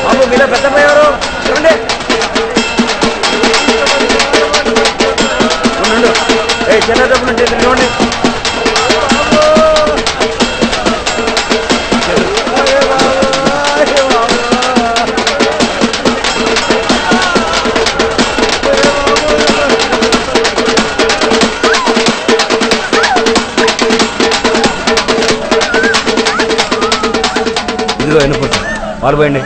బాబు మీలో పెద్దపోయారు చూడండి. చిన్న డబ్బు నుంచి చూడండి. ఇదిగో ఎన్నుకుంటా వాళ్ళు పోయండి.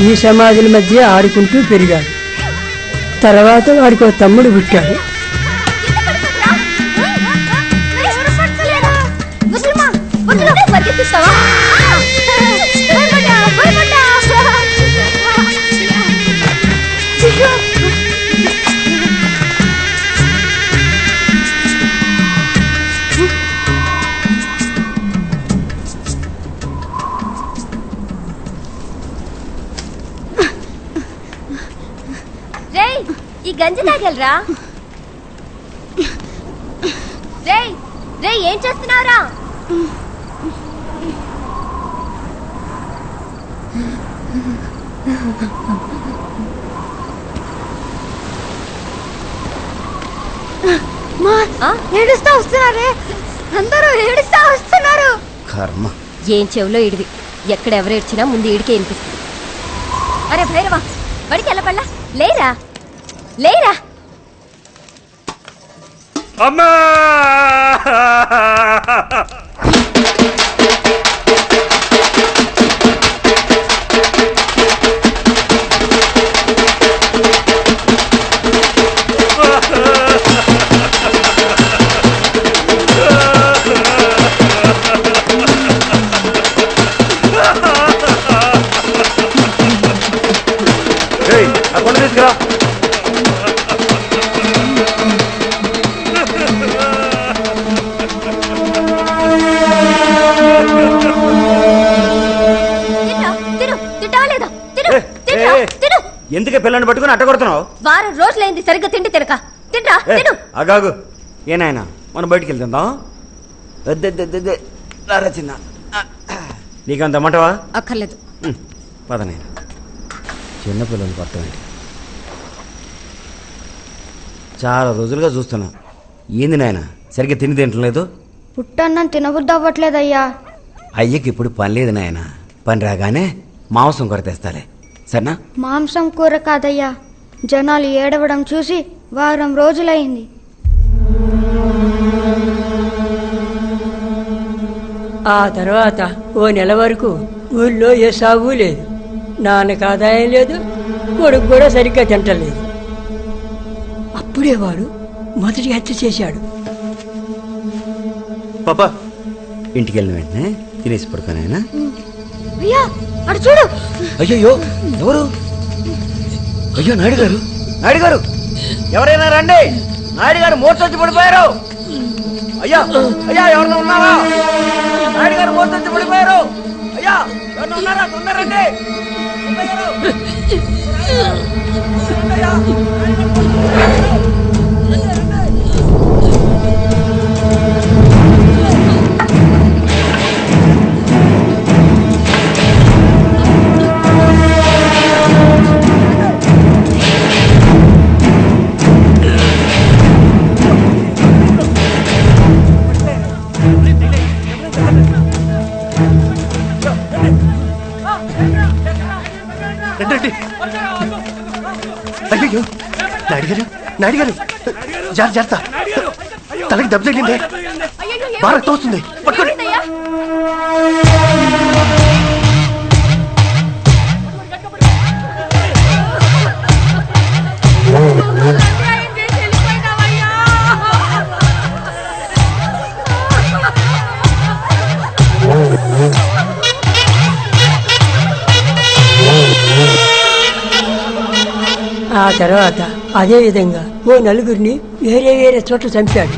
ఈ సమాధుల మధ్య ఆడుకుంటూ పెరిగాడు. తర్వాత వాడికి ఒక తమ్ముడు పుట్టాడు. ఈ గంజి తాగలరా? రేయ్ రేయ్ ఏం చేస్తున్నావురా? ఏడుస్తా వస్తున్నారే, అందరూ ఏడుస్తా వస్తున్నారు. కర్మ. ఏం చెవులో ఇడివి, ఎక్కడెవరు ఏడ్చినా ముందు ఈడికే వినిపిస్తుంది. అరే భైరవా, బడికి వెళ్ళబడలా? లేరా లేరా? అమ్మా అక్కడ తీసుకురా. ఎందుకే పిల్లని పట్టుకుని అట్ట కొడుతున్నావు? వారం రోజులైంది సరిగ్గా తిండి తినక. తింటా తిను. అగాగు ఏనాయనా మనం బయటికి వెళ్తుందాం. చిన్న నీకంత అమ్మటవా? అక్కర్లేదు. పదనైనా చిన్నపిల్లలు పట్టండి. చాలా రోజులుగా చూస్తున్నా. ఏంది నాయన సరిగ్గా తిని తింటలేదు? పుట్టన్నం తినబుద్ధి అవ్వట్లేదయ్యా. అయ్యకి ఇప్పుడు పని లేదు నాయన. పని రాగానే మాంసం కొరతేస్తాలే సరేనా? మాంసం కూర కాదయ్యా, జనాలు ఏడవడం చూసి వారం రోజులైంది. ఆ తర్వాత ఓ నెల వరకు ఊళ్ళో ఏ సాగు లేదు. నాన్నకు ఆదాయం లేదు, కొడుకు కూడా సరిగ్గా తింటలేదు. అప్పుడే వాడు మొదటి హత్య చేశాడు. పాపా ఇంటికి వెళ్ళిన వెంటనే తినేసి పడుకోనాయనా. అయ్యా అటు చూడు. అయ్యో ఎవరు? అయ్యో నాయుడు గారు, నాయుడు గారు ఎవరైనా రండి. నాయుడు గారు మోర్చొచ్చి పడిపోయారు. అయ్యా అయ్యా ఎవరైనా ఉన్నారా? నాయుడు గారు మోర్చొచ్చి పడిపోయారు. అయ్యా ఎవరైనా ఉన్నారా? తొందరండి. అయ్యో నాయుడు గారు, నాయుడు గారు జాగ్రత్త, తలకి దెబ్బ తగిలింది, బాగా తోస్తుంది, పట్టుకోండి. Oh, ఆ తర్వాత అదే విధంగా ఓ నలుగురిని వేరే వేరే చోట్ల చంపాడు.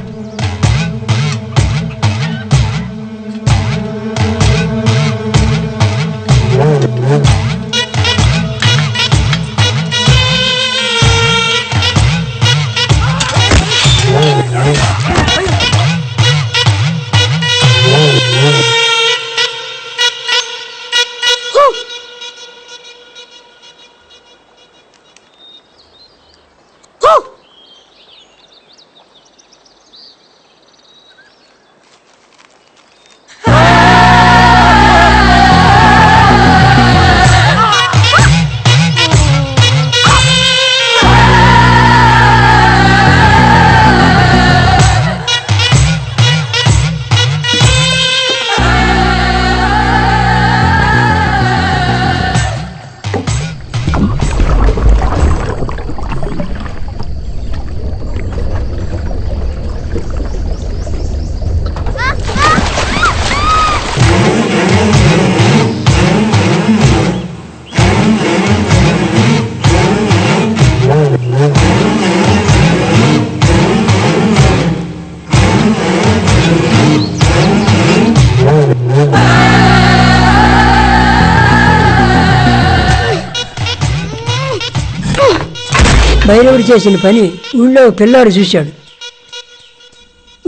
భైరవుడు చేసిన పని ఊళ్ళో పిల్లాడు చూశాడు.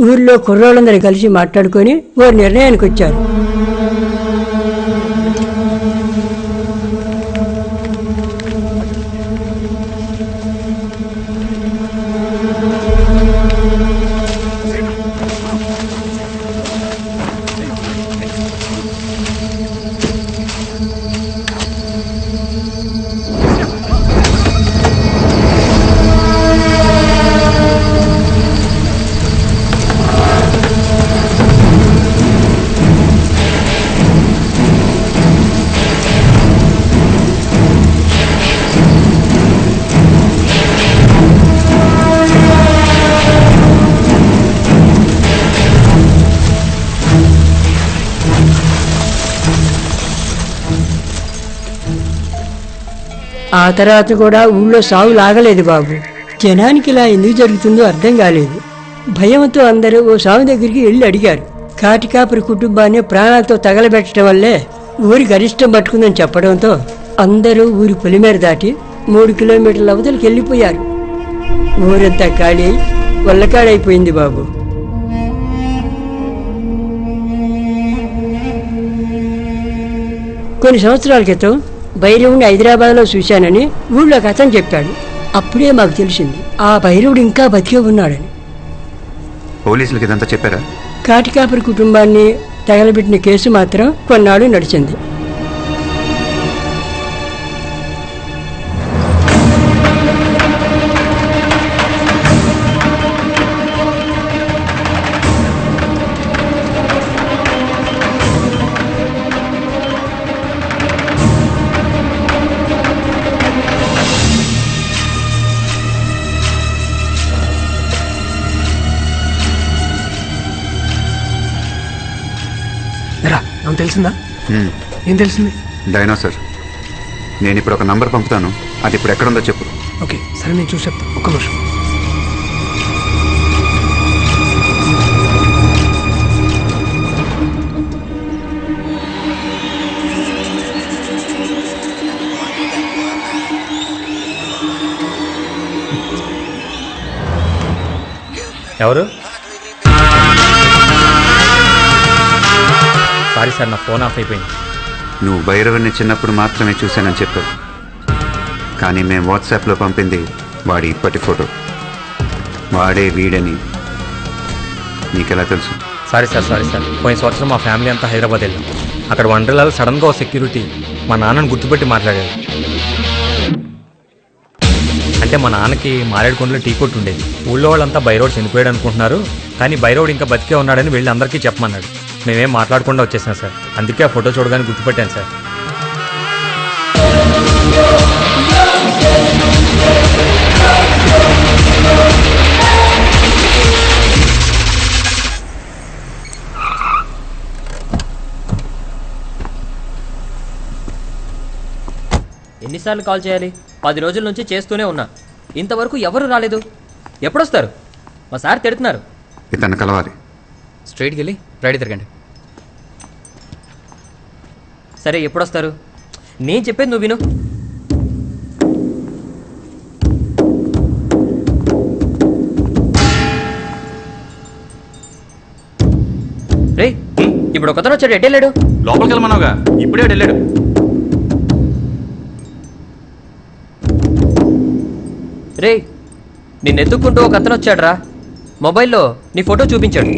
ఊళ్ళో కుర్రోళ్ళందరూ కలిసి మాట్లాడుకొని ఓ నిర్ణయానికి వచ్చారు. ఆ తర్వాత కూడా ఊళ్ళో సాగు లాగలేదు బాబు. జనానికి ఇలా ఎందుకు జరుగుతుందో అర్థం కాలేదు. భయంతో అందరూ ఓ సాగు దగ్గరికి వెళ్ళి అడిగారు. కాటికాపురి కుటుంబాన్ని ప్రాణాలతో తగలబెట్టడం వల్లే ఊరి గరిష్టం పట్టుకుందని చెప్పడంతో అందరూ ఊరి పొలిమేర దాటి 3 కిలోమీటర్ల అవతలికి వెళ్ళిపోయారు. ఊరంతా ఖాళీ వల్లకాడైపోయింది బాబు. కొన్ని సంవత్సరాల క్రితం భైరవుడిని హైదరాబాద్లో చూశానని ఊళ్ళో అతను చెప్పాడు. అప్పుడే మాకు తెలిసింది ఆ భైరవుడు ఇంకా బతికే ఉన్నాడని. పోలీసులకి ఇదంతా చెప్పారా? కాటికాపురి కుటుంబాన్ని తగలబెట్టిన కేసు మాత్రం కొన్నాళ్ళు నడిచింది. తెలిసిందా? ఏం తెలిసింది? డైనోసార్. నేను ఇప్పుడు ఒక నంబర్ పంపుతాను, అది ఇప్పుడు ఎక్కడుందో చెప్పు. ఓకే సరే, నేను చూసి చెప్తాను. ఒక్క నిమిషం. ఎవరు? సారీ సార్, నా ఫోన్ ఆఫ్ అయిపోయింది. నువ్వు భైరవుని చిన్నప్పుడు మాత్రమే చూశానని చెప్పావు, కానీ మేము వాట్సాప్లో పంపింది వాడి ఇప్పటి ఫోటో. వాడే వీడని నీకెలా తెలుసు? Sorry sir. పోయిన సంవత్సరం మా ఫ్యామిలీ అంతా హైదరాబాద్ వెళ్ళాం. అక్కడ వండర్లాలో సడన్గా ఒక సెక్యూరిటీ మా నాన్నని గుర్తుపెట్టి మాట్లాడాడు. అంటే మా నాన్నకి మారేడుకొండలో టీ కొట్టు ఉండేది. ఊళ్ళో వాళ్ళంతా భైరవుడు చనిపోయాడు అనుకుంటున్నారు, కానీ భైరవుడు ఇంకా బతికే ఉన్నాడని వెళ్ళి అందరికీ చెప్పమన్నాడు. మేమేం మాట్లాడకుండా వచ్చేసాం సార్. అందుకే ఆ ఫోటో చూడగానే గుర్తుపెట్టాను సార్. ఎన్నిసార్లు కాల్ చేయాలి? 10 రోజుల నుంచి చేస్తూనే ఉన్నా, ఇంతవరకు ఎవరు రాలేదు. ఎప్పుడొస్తారు? మా సార్ తిడుతున్నారు. ఇతను కలవాలి. స్ట్రైట్కి వెళ్ళి రైట్ తిరగండి. సరే, ఎప్పుడొస్తారు? నేను చెప్పేది నువ్వు విను. రే, ఇప్పుడు ఒకతను వచ్చాడు, ఎడ్డెళ్ళాడు. లోపలికి వెళ్ళమన్నావుగా, ఇప్పుడే వెళ్ళాడు. రే, నిన్ను ఎత్తుక్కుంటూ ఒక అతను వచ్చాడు రా. మొబైల్లో నీ ఫోటో చూపించాడు.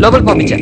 లోపలికి పంపించా.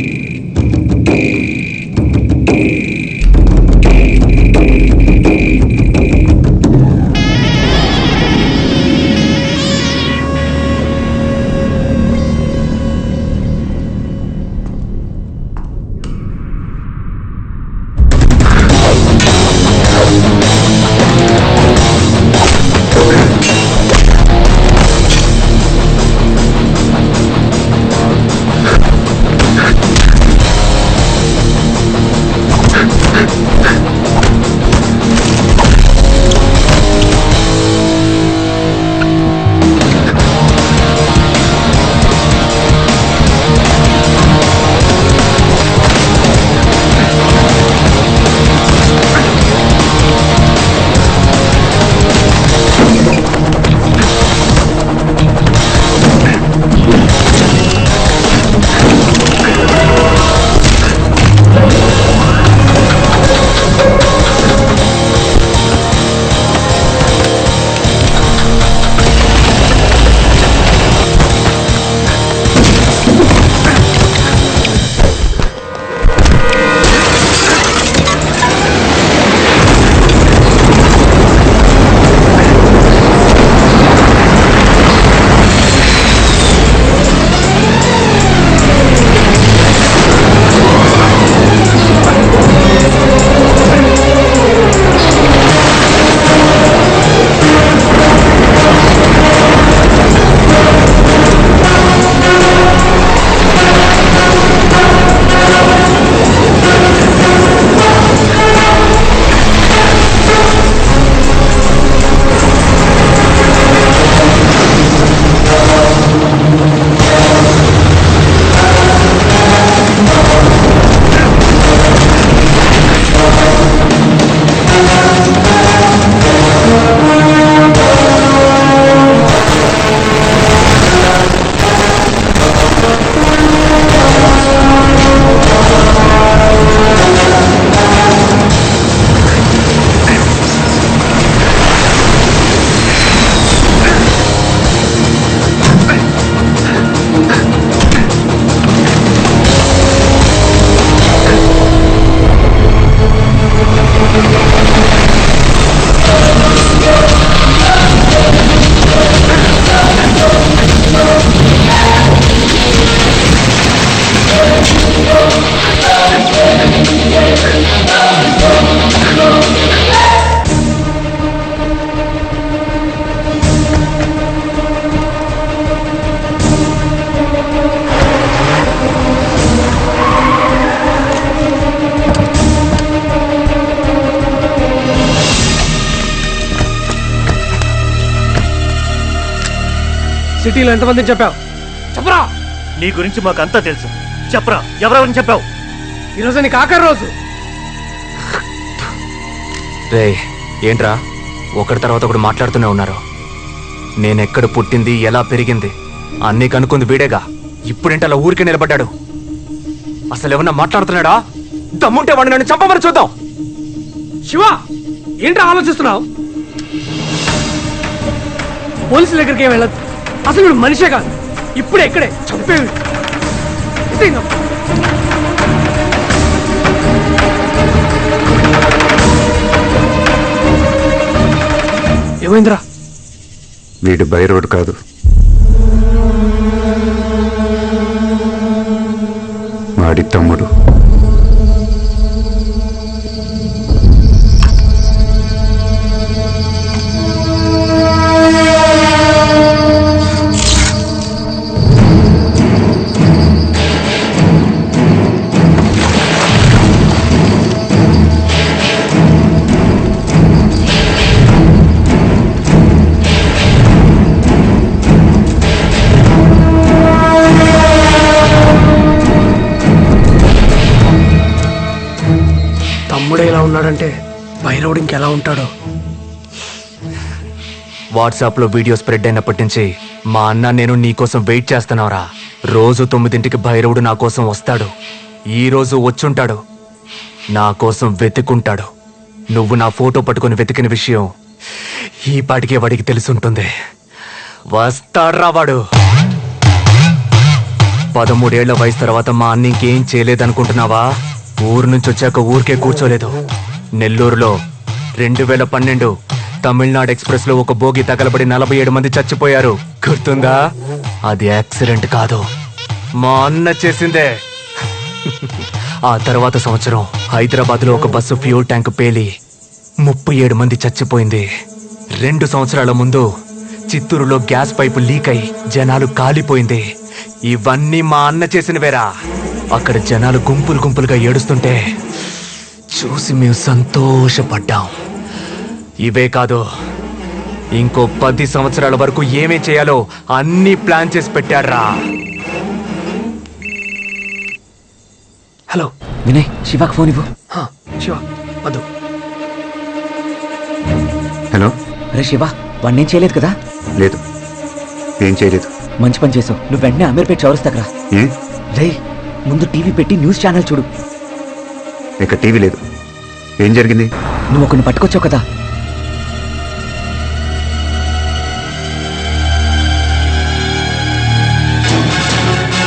సిటీలో ఎంతమందిని చెప్పావు? చెప్పరా. నీ గురించి మాకంతా తెలుసు. చెప్పరా, ఎవరెవరిని చెప్పావు? ఈరోజు నీకు ఆఖరి రోజు. రే ఏంట్రా ఒకటి తర్వాత ఒకటి మాట్లాడుతూనే ఉన్నారు. నేనెక్కడ పుట్టింది, ఎలా పెరిగింది అన్నీ కనుక్కుంది వీడేగా. ఇప్పుడేంటి అలా ఊరికే నిలబడ్డాడు? అసలు ఏమన్నా మాట్లాడుతున్నాడా? దమ్ముంటే వాడిని నన్ను చంపమని చూద్దాం. శివ, ఏంట్రా ఆలోచిస్తున్నావు? పోలీసుల దగ్గరికి ఏం వెళ్ళదు. అసలు వీడు మనిషే కాదు. ఇప్పుడే ఇక్కడే చంపేవి. ఏమైందిరా? వీడు బైరోడ్ కాదు, వాడి తమ్ముడు. తమ్ముడే ఇలా ఉన్నాడంటే భైరవుడు ఇంకెలా ఉంటాడో. వాట్సాప్లో వీడియో స్ప్రెడ్ అయినప్పటి నుంచి మా అన్న నేను నీకోసం వెయిట్ చేస్తున్నావురా. రోజు 9ంటికి భైరవుడు నా కోసం వస్తాడు. ఈ రోజు వచ్చుంటాడు. నా కోసం వెతుకుంటాడు. నువ్వు నా ఫోటో పట్టుకుని వెతికిన విషయం ఈ పాటికే వాడికి తెలుసుంటుంది. వస్తాడ్రా వాడు. 13 ఏళ్ల వయసు తర్వాత మా అన్న ఇంకేం చేయలేదనుకుంటున్నావా? ఊరు నుంచి వచ్చాక ఊరికే కూర్చోలేదు. నెల్లూరులో 2012 తమిళనాడు ఎక్స్ప్రెస్ లో ఒక బోగి తగలబడి 47 మంది చచ్చిపోయారు. గుర్తుందా? అది యాక్సిడెంట్ కాదు, మా అన్న చేసిందే. ఆ తర్వాత సంవత్సరం హైదరాబాద్ లో ఒక బస్సు ఫ్యూల్ ట్యాంక్ పేలి 37 మంది చచ్చిపోయింది. 2 సంవత్సరాల ముందు చిత్తూరులో గ్యాస్ పైపు లీక్ అయి జనాలు కాలిపోయింది. ఇవన్నీ మా అన్న చేసినవేరా. అక్కడ జనాలు గుంపులు గుంపులుగా ఏడుస్తుంటే చూసి మేము సంతోషపడ్డాం. ఇవే కాదు, ఇంకో 10 సంవత్సరాల వరకు ఏమేం చేయాలో అన్నీ ప్లాన్ చేసి పెట్టాడ్రా. హలో వినయ్, శివాకి ఫోన్ ఇవ్వు. శివ వద్దు. హలో. అరే శివ, వాడినేం చేయలేదు కదా? లేదు, ఏం చేయలేదు. మంచి పని చేసావు. నువ్వు వెంటనే అమీర్పేట్ చౌరస్తాకరా. ఏ? రే, ముందు టీవీ పెట్టి న్యూస్ ఛానల్ చూడు. ఇక్కడ టీవీ లేదు. ఏం జరిగింది? నువ్వు ఒకరిని పట్టుకొచ్చావు కదా,